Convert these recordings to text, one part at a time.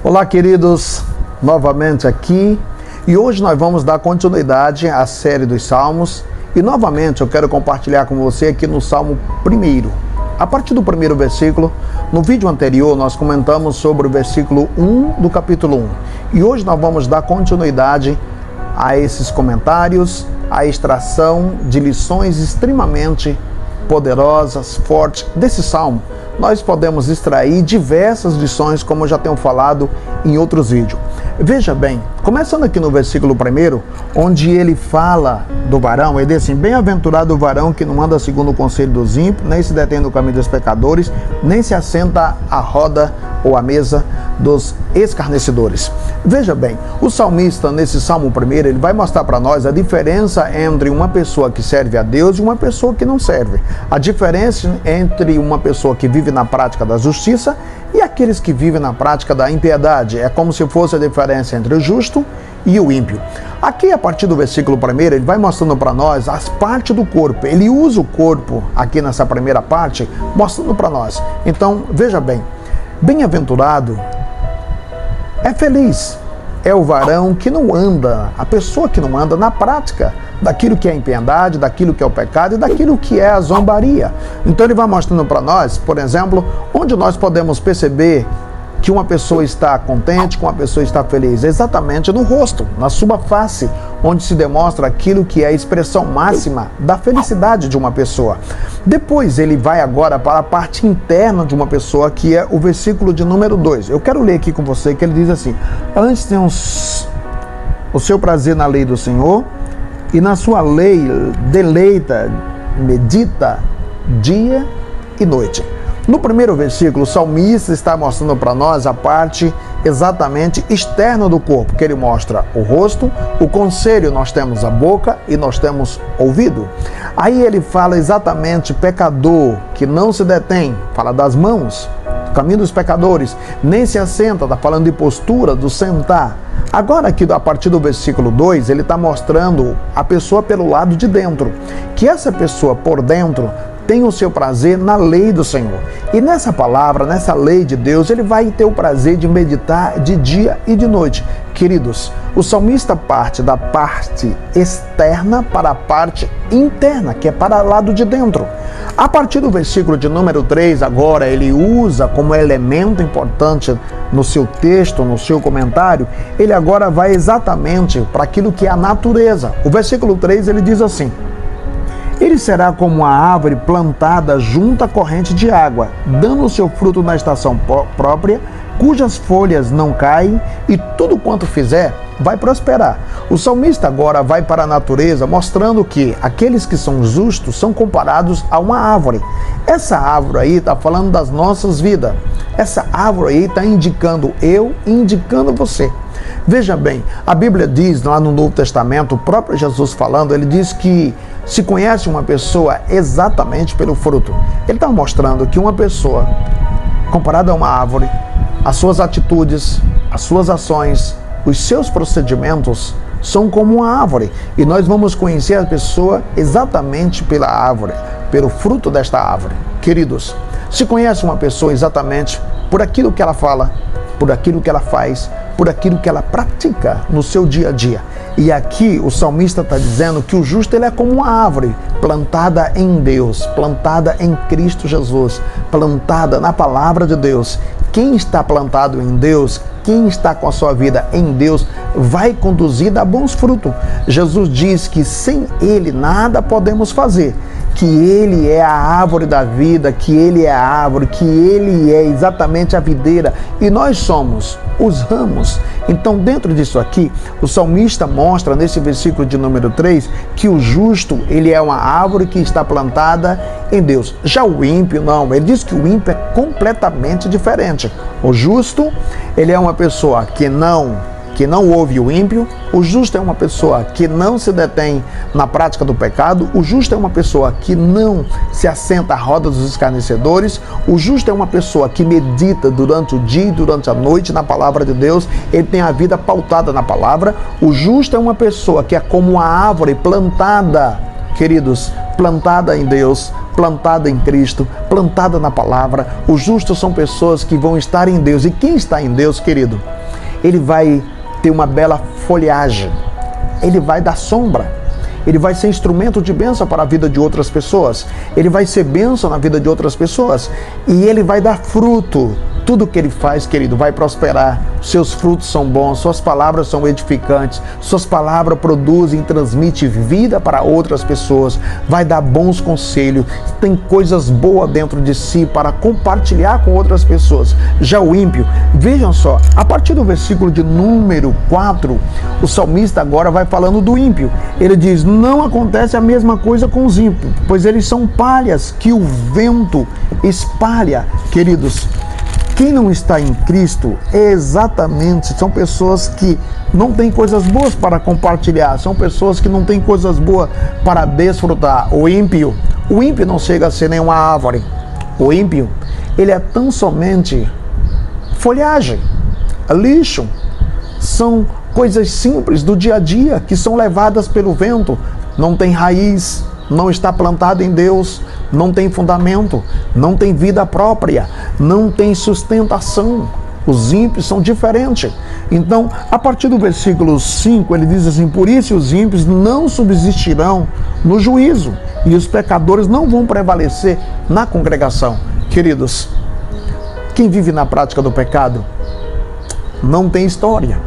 Olá, queridos, novamente aqui, e hoje nós vamos dar continuidade à série dos Salmos, e novamente eu quero compartilhar com você aqui no Salmo 1. A partir do primeiro versículo, no vídeo anterior nós comentamos sobre o versículo 1 do capítulo 1, e hoje nós vamos dar continuidade a esses comentários, a extração de lições extremamente poderosas, fortes desse salmo. Nós podemos extrair diversas lições, como eu já tenho falado em outros vídeos. Veja bem, começando aqui no versículo 1, onde ele fala do varão, ele diz assim: bem-aventurado o varão que não anda segundo o conselho dos ímpios, nem se detém no caminho dos pecadores, nem se assenta à roda ou à mesa dos escarnecedores. Veja bem, o salmista nesse Salmo 1, ele vai mostrar para nós a diferença entre uma pessoa que serve a Deus e uma pessoa que não serve. A diferença entre uma pessoa que vive na prática da justiça e aqueles que vivem na prática da impiedade. É como se fosse a diferença entre o justo e o ímpio. Aqui, a partir do versículo 1, ele vai mostrando para nós as partes do corpo. Ele usa o corpo aqui nessa primeira parte, mostrando para nós. Então, veja bem, bem-aventurado é feliz, é o varão que não anda, a pessoa que não anda na prática daquilo que é impiedade, daquilo que é o pecado e daquilo que é a zombaria. Então ele vai mostrando para nós, por exemplo, onde nós podemos perceber que uma pessoa está contente, que uma pessoa está feliz, exatamente no rosto, na sua face, onde se demonstra aquilo que é a expressão máxima da felicidade de uma pessoa. Depois ele vai agora para a parte interna de uma pessoa, que é o versículo de número 2. Eu quero ler aqui com você, que ele diz assim: antes tem o seu prazer na lei do Senhor, e na sua lei deleita, medita dia e noite. No primeiro versículo, o salmista está mostrando para nós a parte exatamente externa do corpo, que ele mostra o rosto, o conselho, nós temos a boca e nós temos ouvido. Aí ele fala exatamente pecador, que não se detém, fala das mãos, do caminho dos pecadores, nem se assenta, está falando de postura, do sentar. Agora aqui, a partir do versículo 2, ele está mostrando a pessoa pelo lado de dentro, que essa pessoa por dentro tem o seu prazer na lei do Senhor. E nessa palavra, nessa lei de Deus, ele vai ter o prazer de meditar de dia e de noite. Queridos, o salmista parte da parte externa para a parte interna, que é para o lado de dentro. A partir do versículo de número 3, agora ele usa como elemento importante no seu texto, no seu comentário, ele agora vai exatamente para aquilo que é a natureza. O versículo 3, ele diz assim: ele será como uma árvore plantada junto à corrente de água, dando o seu fruto na estação própria, cujas folhas não caem, e tudo quanto fizer vai prosperar. O salmista agora vai para a natureza, mostrando que aqueles que são justos são comparados a uma árvore. Essa árvore aí está falando das nossas vidas. Essa árvore aí está indicando eu e indicando você. Veja bem, a Bíblia diz lá no Novo Testamento, o próprio Jesus falando, ele diz que se conhece uma pessoa exatamente pelo fruto. Ele está mostrando que uma pessoa, comparada a uma árvore, as suas atitudes, as suas ações, os seus procedimentos são como uma árvore. E nós vamos conhecer a pessoa exatamente pela árvore, pelo fruto desta árvore. Queridos, se conhece uma pessoa exatamente por aquilo que ela fala, por aquilo que ela faz, por aquilo que ela pratica no seu dia a dia. E aqui o salmista está dizendo que o justo ele é como uma árvore plantada em Deus, plantada em Cristo Jesus, plantada na palavra de Deus. Quem está plantado em Deus, quem está com a sua vida em Deus, vai conduzir a bons frutos. Jesus diz que sem Ele nada podemos fazer, que Ele é a árvore da vida, que Ele é a árvore, que Ele é exatamente a videira, e nós somos os ramos. Então, dentro disso aqui, o salmista mostra nesse versículo de número 3 que o justo, ele é uma árvore que está plantada em Deus. Já o ímpio, não. Ele diz que o ímpio é completamente diferente. O justo, ele é uma pessoa que não ouve o ímpio. O justo é uma pessoa que não se detém na prática do pecado. O justo é uma pessoa que não se assenta à roda dos escarnecedores. O justo é uma pessoa que medita durante o dia e durante a noite na palavra de Deus. Ele tem a vida pautada na palavra. O justo é uma pessoa que é como uma árvore plantada, queridos, plantada em Deus, plantada em Cristo, plantada na palavra. Os justos são pessoas que vão estar em Deus. E quem está em Deus, querido, ele vai ter uma bela folhagem, ele vai dar sombra, ele vai ser instrumento de bênção para a vida de outras pessoas, ele vai ser bênção na vida de outras pessoas e ele vai dar fruto. Tudo que ele faz, querido, vai prosperar. Seus frutos são bons, suas palavras são edificantes, suas palavras produzem e transmitem vida para outras pessoas, vai dar bons conselhos, tem coisas boas dentro de si para compartilhar com outras pessoas. Já o ímpio, vejam só, a partir do versículo de número 4, o salmista agora vai falando do ímpio. Ele diz, não acontece a mesma coisa com os ímpios, pois eles são palhas que o vento espalha. Queridos, quem não está em Cristo são pessoas que não têm coisas boas para compartilhar, são pessoas que não têm coisas boas para desfrutar. O ímpio não chega a ser nenhuma árvore. O ímpio, ele é tão somente folhagem, lixo. São coisas simples do dia a dia que são levadas pelo vento, não tem raiz, não está plantado em Deus, não tem fundamento, não tem vida própria, não tem sustentação. Os ímpios são diferentes. Então, a partir do versículo 5, ele diz assim, por isso os ímpios não subsistirão no juízo, e os pecadores não vão prevalecer na congregação. Queridos, quem vive na prática do pecado não tem história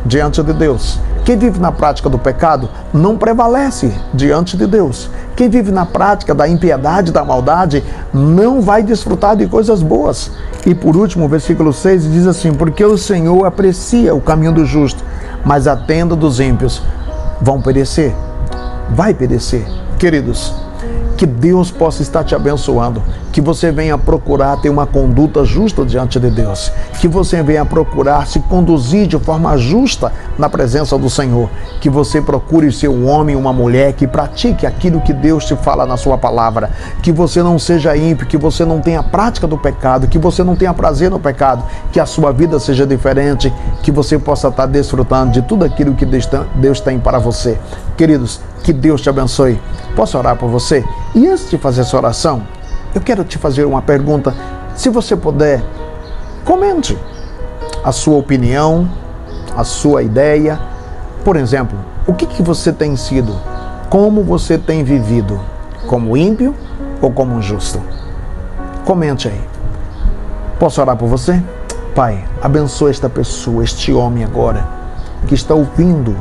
diante de Deus. Quem vive na prática do pecado não prevalece diante de Deus. Quem vive na prática da impiedade, da maldade, não vai desfrutar de coisas boas. E por último, o versículo 6 diz assim, porque o Senhor aprecia o caminho do justo, mas a tenda dos ímpios vão perecer. Vai perecer. Queridos, que Deus possa estar te abençoando, que você venha procurar ter uma conduta justa diante de Deus, que você venha procurar se conduzir de forma justa na presença do Senhor, que você procure ser um homem, uma mulher que pratique aquilo que Deus te fala na sua palavra, que você não seja ímpio, que você não tenha prática do pecado, que você não tenha prazer no pecado, que a sua vida seja diferente, que você possa estar desfrutando de tudo aquilo que Deus tem para você. Queridos, que Deus te abençoe. Posso orar por você? E antes de fazer essa oração, eu quero te fazer uma pergunta. Se você puder, comente a sua opinião, a sua ideia. Por exemplo, o que você tem sido? Como você tem vivido? Como ímpio ou como justo? Comente aí. Posso orar por você? Pai, abençoa esta pessoa, este homem agora, que está ouvindo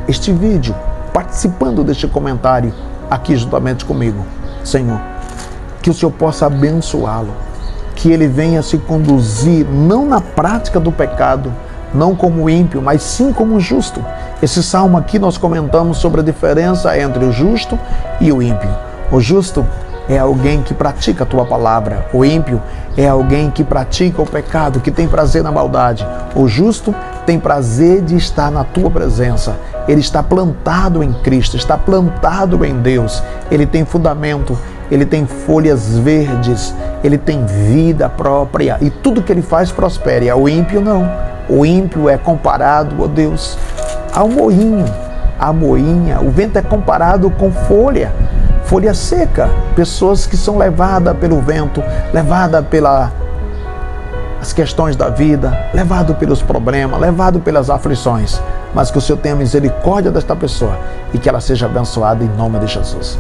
este vídeo, participando deste comentário aqui juntamente comigo. Senhor, que o Senhor possa abençoá-lo, que ele venha se conduzir não na prática do pecado, não como ímpio, mas sim como justo. Esse salmo aqui nós comentamos sobre a diferença entre o justo e o ímpio. O justo é alguém que pratica a tua palavra. O ímpio é alguém que pratica o pecado, que tem prazer na maldade. O justo tem prazer de estar na tua presença. Ele está plantado em Cristo, está plantado em Deus. Ele tem fundamento, ele tem folhas verdes, ele tem vida própria e tudo que ele faz prospera. O ímpio não. O ímpio é comparado, ó Deus, ao moinho, a moinha. O vento é comparado com folha seca. Pessoas que são levadas pelo vento, levadas pelas questões da vida, levado pelos problemas, levado pelas aflições. Mas que o Senhor tenha misericórdia desta pessoa e que ela seja abençoada em nome de Jesus.